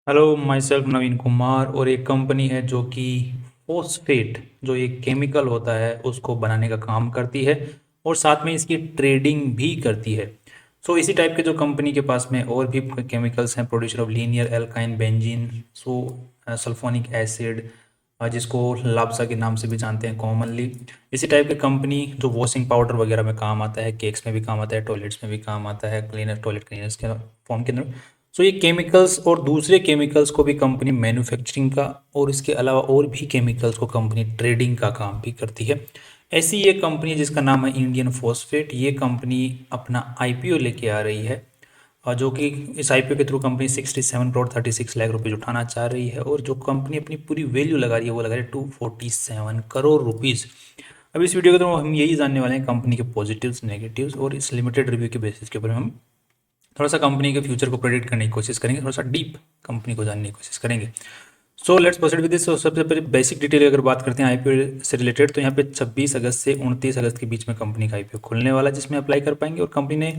Hello, my self नवीन कुमार। और एक company है जो कि फोस्फेट, जो एक केमिकल होता है, उसको बनाने का काम करती है और साथ में इसकी ट्रेडिंग भी करती है। सो इसी टाइप के जो कंपनी के पास में और भी केमिकल्स हैं, producer of linear alkyne benzene, so sulphonic acid, जिसको लाप्सा के नाम से भी जानते हैं कॉमनली। इसी टाइप की कंपनी जो वॉशिंग पाउडर वगैरह में काम आता है, केक्स में भी काम आता है, टॉयलेट्स में भी काम आता है, क्लीनर टॉयलेट क्लीनर्स के फॉर्म के अंदर। सो ये केमिकल्स और दूसरे केमिकल्स को भी कंपनी मैन्युफैक्चरिंग का और इसके अलावा और भी केमिकल्स को कंपनी ट्रेडिंग का काम भी करती है। ऐसी ये कंपनी जिसका नाम है इंडियन फॉस्फेट, ये कंपनी अपना आईपीओ लेके आ रही है, और जो कि इस आईपीओ के through company 67 crore 36 lakh rupees उठाना चाह रही है। और जो कंपनी अपनी पूरी वैल्यू लगा रही है वो लगा रही है 247 करोड़ रुपीज़। अब इस वीडियो के थ्रू हम यही जानने वाले हैं कंपनी के पॉजिटिव्स, नेगेटिव्स, और इस लिमिटेड रिव्यू के बेसिस के ऊपर हम थोड़ा सा कंपनी के फ्यूचर को प्रेडिक्ट करने की कोशिश करेंगे, थोड़ा सा डीप कंपनी को जानने की कोशिश करेंगे। So let's proceed with this. सबसे पहले बेसिक डिटेल अगर बात करते हैं आईपीओ से रिलेटेड, तो यहाँ पे 26 अगस्त से 29 अगस्त के बीच में कंपनी का आईपीओ खुलने वाला है, जिसमें अप्लाई कर पाएंगे। और कंपनी ने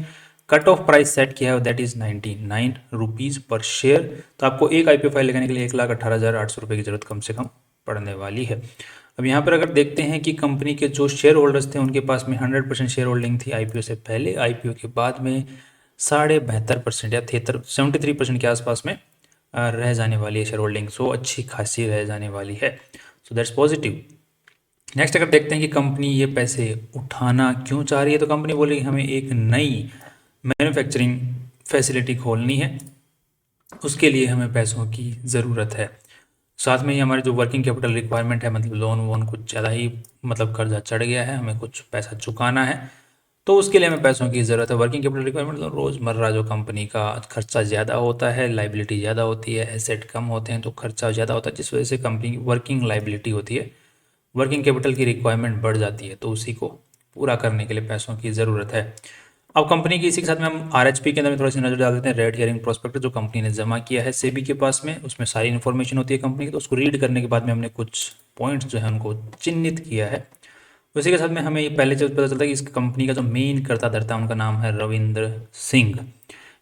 कट ऑफ प्राइस सेट किया है, दैट इज 99 रुपीज़ पर शेयर। तो आपको एक आईपीओ फाइल लगाने के लिए 1,18,800 रुपये की जरूरत कम से कम पड़ने वाली है। अब यहाँ पर अगर देखते हैं कि कंपनी के जो शेयर होल्डर्स थे उनके पास में 100% शेयर होल्डिंग थी आईपीओ से पहले। आईपीओ के बाद में 72.5% या 73% के आसपास में रह जाने वाली है शेयर होल्डिंग। सो अच्छी खासी रह जाने वाली है, सो दैट्स पॉजिटिव। नेक्स्ट अगर देखते हैं कि कंपनी ये पैसे उठाना क्यों चाह रही है, तो कंपनी बोली हमें एक नई मैन्युफैक्चरिंग फैसिलिटी खोलनी है, उसके लिए हमें पैसों की ज़रूरत है। साथ में ही हमारी जो वर्किंग कैपिटल रिक्वायरमेंट है, मतलब लोन वोन कुछ ज़्यादा ही मतलब कर्जा चढ़ गया है, हमें कुछ पैसा चुकाना है, तो उसके लिए हमें पैसों की ज़रूरत है। वर्किंग कैपिटल रिक्वायरमेंट तो रोज़मर्रा जो कंपनी का खर्चा ज़्यादा होता है, लाइबिलिटी ज़्यादा होती है, एसेट कम होते हैं तो खर्चा ज़्यादा होता है, जिस वजह से कंपनी की वर्किंग लाइबिलिटी होती है, वर्किंग कैपिटल की रिक्वायरमेंट बढ़ जाती है, तो उसी को पूरा करने के लिए पैसों की ज़रूरत है। अब कंपनी की इसी के साथ में हम आरएचपी के अंदर में थोड़ी सी नज़र डाल देते हैं। रेड हियरिंग प्रोस्पेक्ट जो कंपनी ने जमा किया है सेबी के पास में, उसमें सारी इन्फॉर्मेशन होती है कंपनी की, तो उसको रीड करने के बाद में हमने कुछ पॉइंट्स जो है उनको चिन्हित किया है। उसी के साथ में हमें ये पहले से पता चलता है कि इस कंपनी का जो मेन कर्ता धर्ता उनका नाम है रविंद्र सिंह।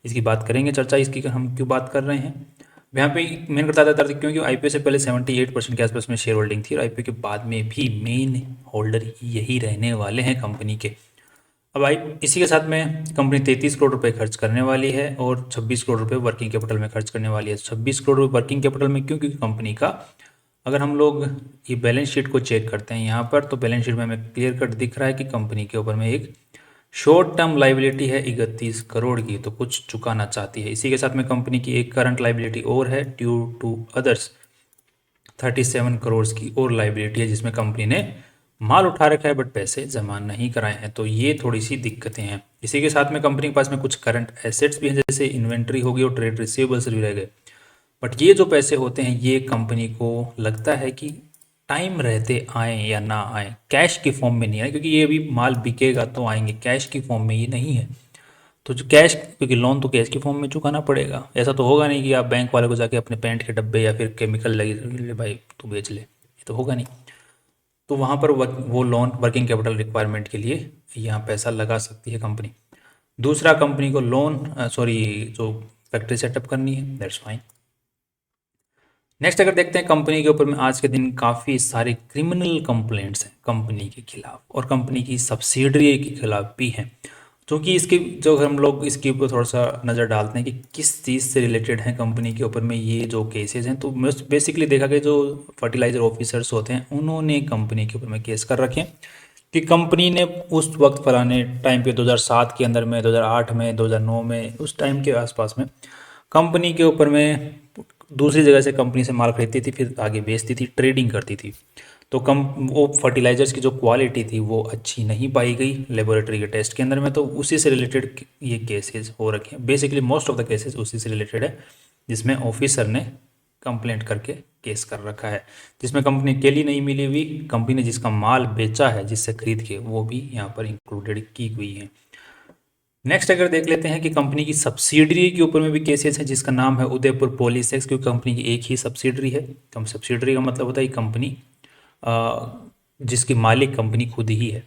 इसकी बात करेंगे, चर्चा इसकी हम क्यों बात कर रहे हैं यहाँ पे। मेन कर्ता धर्ता क्योंकि आईपीओ से पहले 78% के आसपास में शेयर होल्डिंग थी, और आईपीओ के बाद में भी मेन होल्डर यही रहने वाले हैं कंपनी के। अब आई इसी के साथ में कंपनी 33 करोड़ रुपए खर्च करने वाली है और 26 करोड़ रुपए वर्किंग कैपिटल में खर्च करने वाली है। 26 करोड़ रुपए वर्किंग कैपिटल में क्यों? क्योंकि कंपनी का अगर हम लोग ये बैलेंस शीट को चेक करते हैं यहाँ पर, तो बैलेंस शीट में हमें क्लियर कट दिख रहा है कि कंपनी के ऊपर में एक शॉर्ट टर्म लाइबिलिटी है 31 करोड़ की, तो कुछ चुकाना चाहती है। इसी के साथ में कंपनी की एक करंट लाइबिलिटी और है ड्यू टू अदर्स 37 करोड़ की और लाइबिलिटी है, जिसमें कंपनी ने माल उठा रखा है बट पैसे जमा नहीं कराए हैं, तो ये थोड़ी सी दिक्कतें हैं। इसी के साथ में कंपनी के पास में कुछ करंट एसेट्स भी हैं, जैसे इन्वेंट्री होगी और ट्रेड रिसीवेबल्स भी रह गए। बट ये जो पैसे होते हैं ये कंपनी को लगता है कि टाइम रहते आए या ना आए, कैश की फॉर्म में नहीं आए, क्योंकि ये अभी माल बिकेगा तो आएंगे, कैश की फॉर्म में ये नहीं है। तो जो कैश, क्योंकि लोन तो कैश की फॉर्म में चुकाना पड़ेगा, ऐसा तो होगा नहीं कि आप बैंक वाले को जाके अपने पेंट के डब्बे या फिर केमिकल लगे ले भाई तू बेच ले, ये तो होगा नहीं। तो वहाँ पर वो लोन वर्किंग कैपिटल रिक्वायरमेंट के लिए यहाँ पैसा लगा सकती है कंपनी। दूसरा, कंपनी को लोन जो फैक्ट्री सेटअप करनी है, दैट्स फाइन। नेक्स्ट अगर देखते हैं कंपनी के ऊपर में आज के दिन काफ़ी सारे क्रिमिनल कंप्लेंट्स हैं कंपनी के खिलाफ और कंपनी की सब्सिडरी के खिलाफ भी हैं। क्योंकि इसके जो हम लोग इसके ऊपर थोड़ा सा नज़र डालते हैं कि किस चीज़ से रिलेटेड है कंपनी के ऊपर में ये जो केसेस हैं, तो बेसिकली देखा गया जो फर्टिलाइजर ऑफिसर्स होते हैं उन्होंने कंपनी के ऊपर में केस कर रखे हैं कि कंपनी ने उस वक्त फलाने टाइम पे 2007 के अंदर में, 2008 में, 2009 में, उस टाइम के आसपास में कंपनी के ऊपर में दूसरी जगह से कंपनी से माल खरीदती थी, फिर आगे बेचती थी, ट्रेडिंग करती थी। तो वो फर्टिलाइजर्स की जो क्वालिटी थी वो अच्छी नहीं पाई गई लेबोरेटरी के टेस्ट के अंदर में, तो उसी से रिलेटेड ये केसेस हो रखे हैं। Basically most of the cases उसी से रिलेटेड है, जिसमें ऑफिसर ने कंप्लेंट करके केस कर रखा है, जिसमें कंपनी अकेली नहीं मिली हुई, कंपनी ने जिसका माल बेचा है जिससे खरीद के, वो भी यहाँ पर इंक्लूडेड की हुई है। नेक्स्ट अगर देख लेते हैं कि कंपनी की सब्सिडरी के ऊपर में भी केसेस है, जिसका नाम है उदयपुर पॉलीसेक्स, क्योंकि कंपनी की एक ही सब्सिडरी है। कम सब्सिडरी का मतलब होता है कंपनी जिसकी मालिक कंपनी खुद ही है,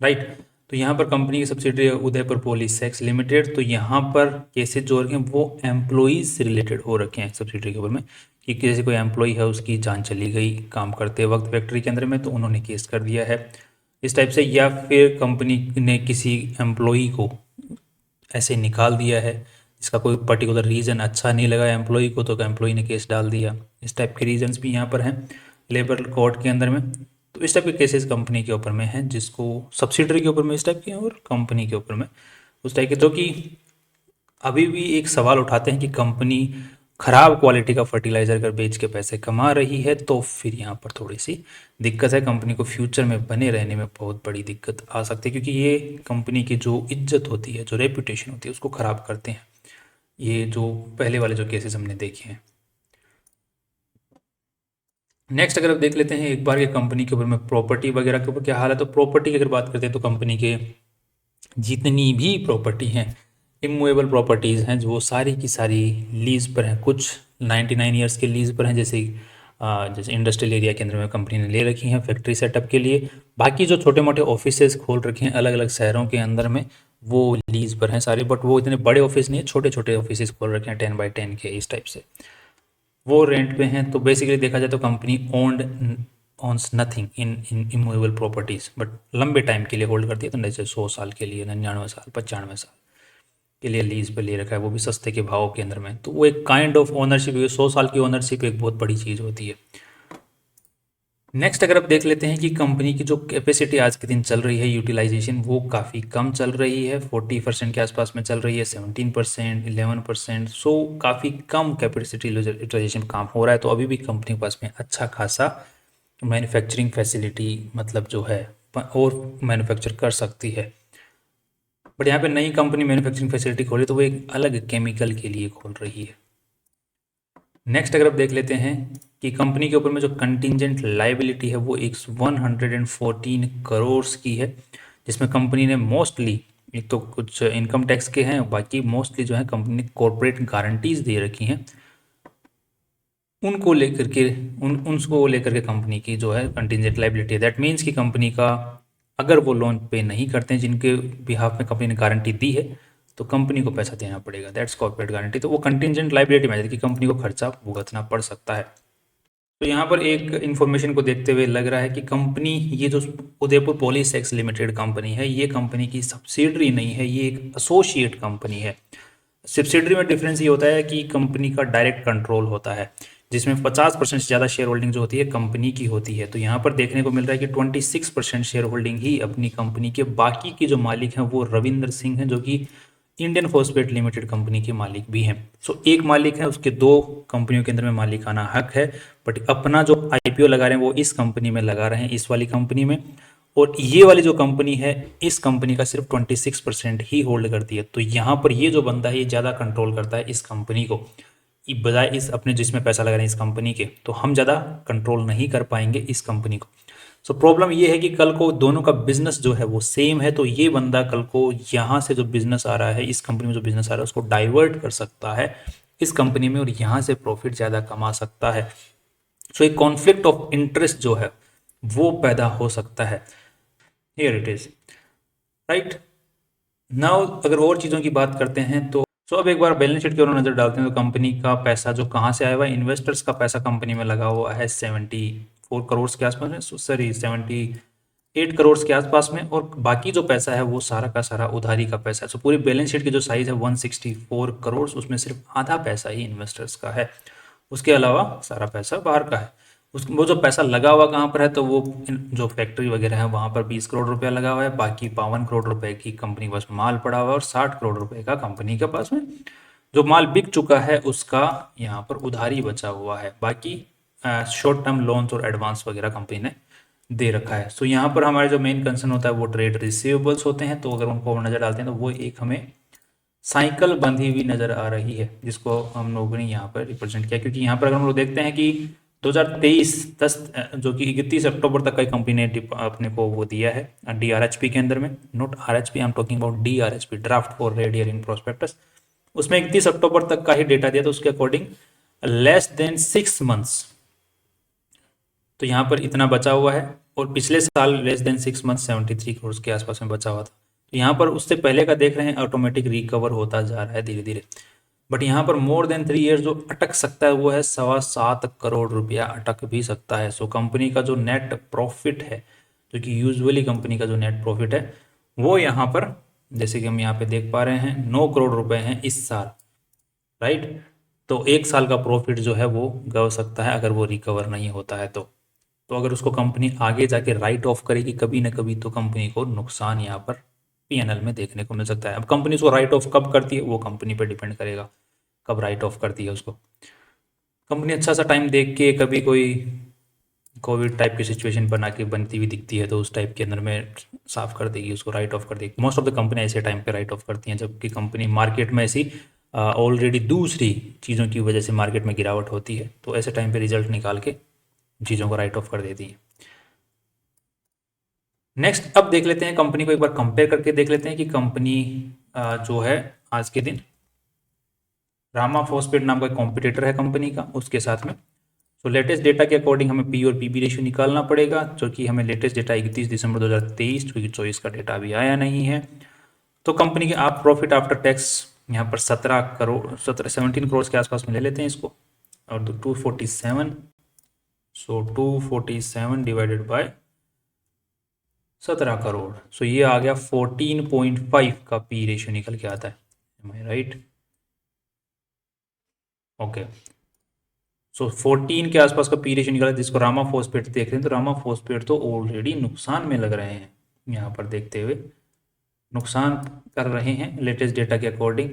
राइट। तो यहाँ पर कंपनी की सब्सिडरी है उदयपुर पॉलीसेक्स लिमिटेड। तो यहाँ पर केसेस जो रखे हैं वो एम्प्लॉइज से रिलेटेड हो रखे हैं सब्सिडरी के ऊपर में, कि जैसे कोई एम्प्लॉई है उसकी जान चली गई काम करते वक्त फैक्ट्री के अंदर में, तो उन्होंने केस कर दिया है इस टाइप से, या फिर कंपनी ने किसी एम्प्लॉई को ऐसे निकाल दिया है, इसका कोई पर्टिकुलर रीज़न अच्छा नहीं लगा एम्प्लॉई को, तो एम्प्लॉई ने केस डाल दिया। इस टाइप के रीजंस भी यहाँ पर हैं लेबर कोर्ट के अंदर में। तो इस टाइप के केसेस कंपनी के ऊपर में हैं, जिसको सब्सिडरी के ऊपर में इस टाइप के हैं और कंपनी के ऊपर में उस टाइप के, जो कि अभी भी एक सवाल उठाते हैं कि कंपनी खराब क्वालिटी का फर्टिलाइज़र अगर बेच के पैसे कमा रही है तो फिर यहाँ पर थोड़ी सी दिक्कत है, कंपनी को फ्यूचर में बने रहने में बहुत बड़ी दिक्कत आ सकती है, क्योंकि ये कंपनी की जो इज्जत होती है, जो रेपुटेशन होती है, उसको ख़राब करते हैं ये जो पहले वाले जो केसेस हमने देखे हैं। नेक्स्ट अगर आप देख लेते हैं एक बार ये कंपनी के ऊपर में प्रॉपर्टी वगैरह के ऊपर क्या हाल है, तो प्रॉपर्टी की अगर बात करते हैं तो कंपनी के जितनी भी प्रॉपर्टी हैं, इमूवेबल प्रॉपर्टीज़ हैं, जो वो सारी की सारी लीज़ पर हैं। कुछ 99 ईयर्स के लीज़ पर हैं, जैसे इंडस्ट्रियल एरिया के अंदर में कंपनी ने ले रखी हैं फैक्ट्री सेटअप के लिए। बाकी जो छोटे मोटे ऑफिसेज खोल रखे हैं अलग अलग शहरों के अंदर में, वो लीज़ पर हैं सारे, बट वो इतने बड़े ऑफिस नहीं है, छोटे छोटे ऑफिस खोल रखे हैं 10x10 के इस टाइप से, वो रेंट पे हैं। तो बेसिकली देखा जाए तो company owns nothing in immovable properties, but लंबे टाइम के लिए होल्ड करती है, तो जैसे 100 साल के लिए, 99 साल, 95 साल के लिए लीज पे ले रखा है, वो भी सस्ते के भाव के अंदर में। तो वो एक काइंड ऑफ ओनरशिप, 100 साल की ओनरशिप एक बहुत बड़ी चीज़ होती है। नेक्स्ट अगर आप देख लेते हैं कि कंपनी की जो कैपेसिटी आज के दिन चल रही है यूटिलाइजेशन, वो काफ़ी कम चल रही है, 40% के आसपास में चल रही है, 17%, 11%। सो काफ़ी कम कैपेसिटी यूटिलाइजेशन काम हो रहा है। तो अभी भी कंपनी के पास में अच्छा खासा मैन्युफैक्चरिंग फैसिलिटी मतलब जो है और मैन्युफैक्चर कर सकती है। बट यहाँ पे नई कंपनी मैन्युफैक्चरिंग फैसिलिटी खोली तो वो एक अलग केमिकल के लिए खोल रही है। नेक्स्ट अगर आप देख लेते हैं कि कंपनी के ऊपर में जो कंटिजेंट लाइबिलिटी है वो एक 114 करोड़ की है, जिसमें कंपनी ने मोस्टली, एक तो कुछ इनकम टैक्स के हैं, बाकी मोस्टली जो है कंपनी ने कॉर्पोरेट गारंटीज दे रखी हैं, उनको लेकर के उनको लेकर के कंपनी की जो है कंटिजेंट लाइबिलिटी है। दैट मीन्स कि कंपनी का अगर वो लोन पे नहीं करते हैं जिनके बिहाफ में कंपनी ने गारंटी दी है, तो कंपनी को पैसा देना पड़ेगा, दैट्स कॉर्पोरेट गारंटी। तो वो कंटिजेंट लाइबिलिटी में कि कंपनी को खर्चा भुगतना पड़ सकता है। तो यहाँ पर एक इन्फॉर्मेशन को देखते हुए लग रहा है कि कंपनी, ये जो उदयपुर पॉलीसेक्स लिमिटेड कंपनी है, ये कंपनी की सब्सिडरी नहीं है, ये एक एसोसिएट कंपनी है। सब्सिडरी में डिफरेंस ये होता है कि कंपनी का डायरेक्ट कंट्रोल होता है, जिसमें 50% से ज़्यादा शेयर होल्डिंग जो होती है कंपनी की होती है। तो यहाँ पर देखने को मिल रहा है कि 26% शेयर होल्डिंग ही अपनी कंपनी के, बाकी के जो मालिक हैं वो रविंद्र सिंह हैं, जो कि इंडियन फॉस्फेट लिमिटेड कंपनी के मालिक भी हैं। सो एक मालिक है, उसके दो कंपनियों के अंदर में मालिकाना हक है, बट अपना जो आईपीओ लगा रहे हैं वो इस कंपनी में लगा रहे हैं, इस वाली कंपनी में। और ये वाली जो कंपनी है, इस कंपनी का सिर्फ 26% ही होल्ड करती है। तो यहाँ पर ये जो बंदा है ये ज़्यादा कंट्रोल करता है इस कंपनी को, बजाय इस अपने जिसमें पैसा लगा रहे हैं इस कंपनी के, तो हम ज़्यादा कंट्रोल नहीं कर पाएंगे इस कंपनी को। सो प्रॉब्लम ये है कि कल को दोनों का बिजनेस जो है वो सेम है, तो ये बंदा कल को यहाँ से जो बिजनेस आ रहा है, इस कंपनी में जो बिजनेस आ रहा है उसको डाइवर्ट कर सकता है इस कंपनी में, और यहाँ से प्रॉफिट ज़्यादा कमा सकता है। सो एक कॉन्फ्लिक्ट ऑफ इंटरेस्ट जो है वो पैदा हो सकता है। Here it is right now. अगर और चीज़ों की बात करते हैं तो अब एक बार बैलेंस शीट की ओर नजर डालते हैं, तो कंपनी का पैसा जो कहाँ से आया हुआ है, इन्वेस्टर्स का पैसा कंपनी में लगा हुआ है 74 करोड़ के आसपास में, सॉरी 78 करोड़ के आसपास में, और बाकी जो पैसा है वो सारा का सारा उधारी का पैसा है। सो पूरी बैलेंस शीट की जो साइज है 164 करोड़, उसमें सिर्फ आधा पैसा ही इन्वेस्टर्स का है, उसके अलावा सारा पैसा बाहर का है। वो जो पैसा लगा हुआ कहाँ पर है, तो वो जो फैक्ट्री वगैरह है वहाँ पर 20 करोड़ रुपया लगा हुआ है, बाकी 52 करोड़ रुपए की कंपनी के पास माल पड़ा हुआ है, और 60 करोड़ रुपए का कंपनी के पास में जो माल बिक चुका है उसका यहाँ पर उधारी बचा हुआ है। बाकी शॉर्ट टर्म लोन्स और एडवांस वगैरह कंपनी ने दे रखा है। सो यहाँ पर हमारे जो मेन कंसर्न होता है वो ट्रेड रिसीवेबल्स होते हैं। तो अगर उनको नज़र डालते हैं तो वो एक हमें साइकिल बंधी हुई नज़र आ रही है, जिसको हम लोगों ने यहाँ पर रिप्रेजेंट किया, क्योंकि यहाँ पर अगर हम लोग देखते हैं कि 2023 10 जो कि 31 अक्टूबर तक का कंपनी ने अपने को वो दिया है DRHP के अंदर में, not RHP, I am talking about DRHP, draft for red herring prospectus, उसमें 31 अक्टूबर तक का ही डेटा दिया, तो उसके अकॉर्डिंग लेस देन 6 मंथ्स, तो यहाँ पर इतना बचा हुआ है और पिछले साल लेस देन 6 मंथ 73 करोड़ के आसपास में बचा हुआ था। तो यहाँ पर उससे पहले का देख रहे हैं ऑटोमेटिक रिकवर होता जा रहा है धीरे धीरे। बट यहाँ पर मोर देन 3 ईयर्स जो अटक सकता है वो है 7.25 करोड़ रुपया अटक भी सकता है। सो कंपनी का जो नेट प्रॉफिट है, जो कि यूजुअली कंपनी का जो नेट प्रॉफिट है वो यहाँ पर जैसे कि हम यहाँ पे देख पा रहे हैं 9 करोड़ रुपए हैं इस साल, राइट। तो एक साल का प्रॉफिट जो है वो गंवा सकता है अगर वो रिकवर नहीं होता है तो अगर उसको कंपनी आगे जाके राइट ऑफ करेगी कभी ना कभी तो कंपनी को नुकसान यहाँ पर पीएनएल में देखने को मिल सकता है। अब कंपनी उसको राइट ऑफ कब करती है वो कंपनी पर डिपेंड करेगा, कब राइट ऑफ करती है उसको। कंपनी अच्छा सा टाइम देख के कभी कोई कोविड टाइप की सिचुएशन बना के बनती हुई दिखती है तो उस टाइप के अंदर में साफ कर देगी, उसको राइट ऑफ कर देगी। मोस्ट ऑफ द कंपनी ऐसे टाइम पे राइट ऑफ करती हैं जबकि कंपनी मार्केट में ऐसी ऑलरेडी दूसरी चीज़ों की वजह से मार्केट में गिरावट होती है तो ऐसे टाइम पे रिजल्ट निकाल के चीज़ों को राइट ऑफ कर देती है। नेक्स्ट अब देख लेते हैं कंपनी को एक बार कंपेयर करके देख लेते हैं कि कंपनी जो है आज के दिन रामा फॉस्फेट नाम का कॉम्पिटिटर है कंपनी का, उसके साथ में तो लेटेस्ट डेटा के अकॉर्डिंग हमें पी और पीबी रेशियो निकालना पड़ेगा, जो कि हमें लेटेस्ट डेटा 31 दिसंबर 2023 क्योंकि 24 का डेटा अभी आया नहीं है। तो कंपनी के आप प्रॉफिट आफ्टर टैक्स यहाँ पर 17 करोड़ के आसपास में ले लेते हैं इसको और 247, सो 247 डिवाइडेड बाय 17 करोड़, सो ये आ गया 14.5 का पी रेशियो निकल के आता है, राइट। ओके, सो 14 के आसपास का पी रेशियो निकला जिसको रामा फॉस्फेट देख रहे हैं तो रामा फॉस्फेट तो ऑलरेडी नुकसान में लग रहे हैं, यहाँ पर देखते हुए नुकसान कर रहे हैं लेटेस्ट डेटा के अकॉर्डिंग।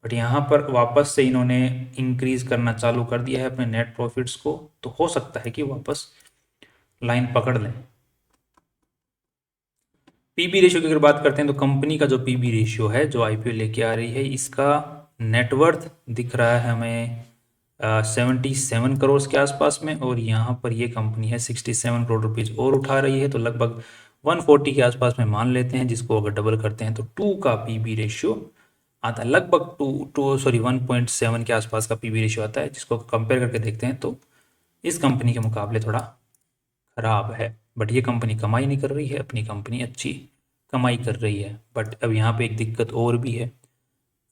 बट यहाँ पर वापस से इन्होंने इंक्रीज करना चालू कर दिया है अपने नेट प्रॉफिट्स को, तो हो सकता है कि वापस लाइन पकड़ लें। पीबी रेशियो की अगर बात करते हैं तो कंपनी का जो पीबी रेशियो है जो आईपीओ लेके आ रही है इसका नेटवर्थ दिख रहा है हमें 77 करोड़ के आसपास में और यहाँ पर ये कंपनी है 67 करोड़ रुपीज़ और उठा रही है तो लगभग 140 के आसपास में मान लेते हैं, जिसको अगर डबल करते हैं तो 2 का पीबी रेशियो आता है, लगभग 1.7 के आसपास का पीबी रेशियो आता है, जिसको कंपेयर करके देखते हैं तो इस कंपनी के मुकाबले थोड़ा खराब है। बट ये कंपनी कमाई नहीं कर रही है, अपनी कंपनी अच्छी कमाई कर रही है। बट अब यहाँ पे एक दिक्कत और भी है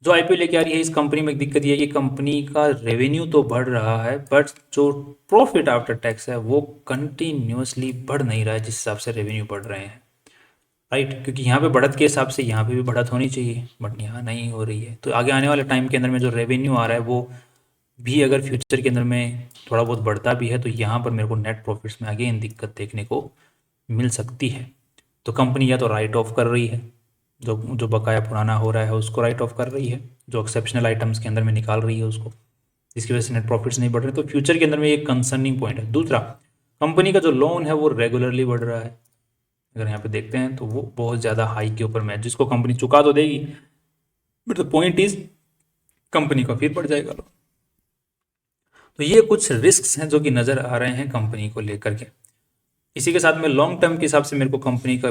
जो आईपीओ लेके आ रही है इस कंपनी में। एक दिक्कत ये है कि कंपनी का रेवेन्यू तो बढ़ रहा है बट जो प्रॉफिट आफ्टर टैक्स है वो कंटिन्यूसली बढ़ नहीं रहा है जिस हिसाब से रेवेन्यू बढ़ रहे हैं, राइट। क्योंकि यहाँ पे बढ़त के हिसाब से यहाँ पे भी बढ़त होनी चाहिए बट यहाँ नहीं हो रही है। तो आगे आने वाले टाइम के अंदर में जो रेवेन्यू आ रहा है वो भी अगर फ्यूचर के अंदर में थोड़ा बहुत बढ़ता भी है तो यहाँ पर मेरे को नेट प्रॉफिट्स में अगेन दिक्कत देखने को मिल सकती है। तो कंपनी या तो राइट ऑफ कर रही है, जो बकाया पुराना हो रहा है उसको राइट ऑफ कर रही है, जो एक्सेप्शनल आइटम्स के अंदर में निकाल रही है उसको, जिसकी वजह से नेट प्रॉफिट्स नहीं बढ़ रहे। तो फ्यूचर के अंदर में एक कंसर्निंग पॉइंट है। दूसरा, कंपनी का जो लोन है वो रेगुलरली बढ़ रहा है, अगर यहाँ पे देखते हैं तो वो बहुत ज़्यादा हाई के ऊपर में, जिसको कंपनी चुका तो देगी but the point is company का फिर बढ़ जाएगा। तो ये कुछ रिस्क्स हैं जो कि नज़र आ रहे हैं कंपनी को लेकर के। इसी के साथ में लॉन्ग टर्म के हिसाब से मेरे को कंपनी का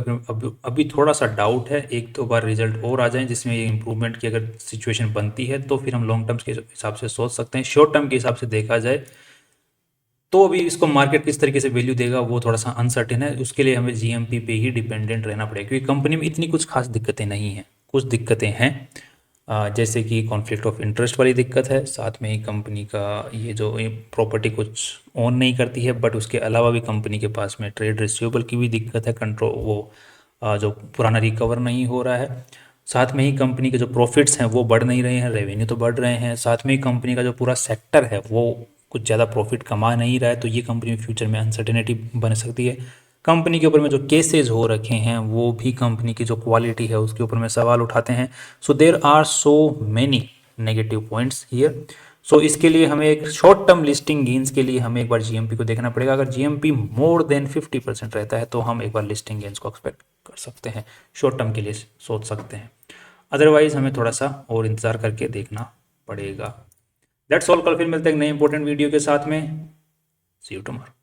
अभी थोड़ा सा डाउट है, एक दो बार रिजल्ट और आ जाएं जिसमें ये इंप्रूवमेंट की अगर सिचुएशन बनती है तो फिर हम लॉन्ग टर्म के हिसाब से सोच सकते हैं। शॉर्ट टर्म के हिसाब से देखा जाए तो अभी इसको मार्केट किस तरीके से वैल्यू देगा वो थोड़ा सा अनसर्टेन है, उसके लिए हमें जीएमपी पे ही डिपेंडेंट रहना पड़ेगा क्योंकि कंपनी में इतनी कुछ खास दिक्कतें नहीं हैं। कुछ दिक्कतें हैं जैसे कि कॉन्फ्लिक्ट ऑफ इंटरेस्ट वाली दिक्कत है, साथ में ही कंपनी का ये जो प्रॉपर्टी कुछ ओन नहीं करती है, बट उसके अलावा भी कंपनी के पास में ट्रेड रिसीवेबल की भी दिक्कत है, कंट्रोल वो जो पुराना रिकवर नहीं हो रहा है। साथ में ही कंपनी के जो प्रॉफिट्स हैं वो बढ़ नहीं रहे हैं, रेवेन्यू तो बढ़ रहे हैं, साथ में ही कंपनी का जो पूरा सेक्टर है वो कुछ ज़्यादा प्रॉफिट कमा नहीं रहा है, तो ये कंपनी फ्यूचर में अनसर्टेनिटी बन सकती है। कंपनी के ऊपर में जो केसेस हो रखे हैं वो भी कंपनी की जो क्वालिटी है उसके ऊपर में सवाल उठाते हैं। So there are so many negative points here. So इसके लिए हमें एक शॉर्ट टर्म लिस्टिंग गेंस के लिए हमें एक बार जीएमपी को देखना पड़ेगा। अगर जीएमपी मोर देन 50% रहता है तो हम एक बार लिस्टिंग गेंस को एक्सपेक्ट कर सकते हैं, शॉर्ट टर्म के लिए सोच सकते हैं। अदरवाइज हमें थोड़ा सा और इंतजार करके देखना पड़ेगा। That's all. कल फिर मिलते हैं एक नए इंपॉर्टेंट वीडियो के साथ में। सी यू टुमारो।